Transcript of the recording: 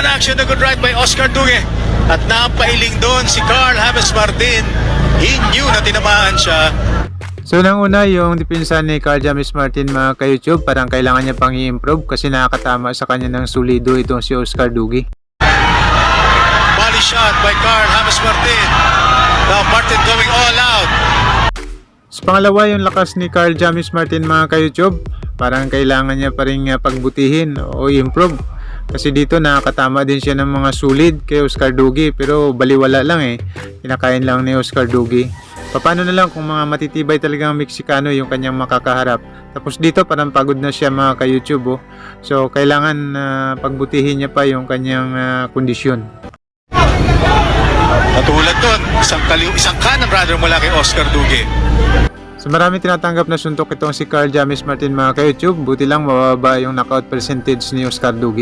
Wala na action, a good right by Oscar Duque. At napailing doon si Carl James Martin. He knew na tinamaan siya. So nang una yung depensa ni Carl James Martin mga ka-YouTube, parang kailangan niya pang i-improve kasi nakakatama sa kanya ng solido itong si Oscar Duque. Volley shot by Carl James Martin. Now Martin going all out. Sa pangalawa yung lakas ni Carl James Martin mga ka-YouTube, parang kailangan niya pa rin pagbutihin o improve. Kasi dito nakakatama din siya ng mga solid kay Oscar Duque, pero baliwala lang kinakain lang ni Oscar Duque. Paano na lang kung mga matitibay talagang Meksikano yung kanyang makakaharap. Tapos dito parang pagod na siya mga ka-YouTube. So kailangan pagbutihin niya pa yung kanyang kondisyon. Natulad doon, isang kanang brother mula kay Oscar Duque. So marami tinatanggap na suntok itong si Carl James Martin mga ka-YouTube. Buti lang mababa yung knockout percentage ni Oscar Duque.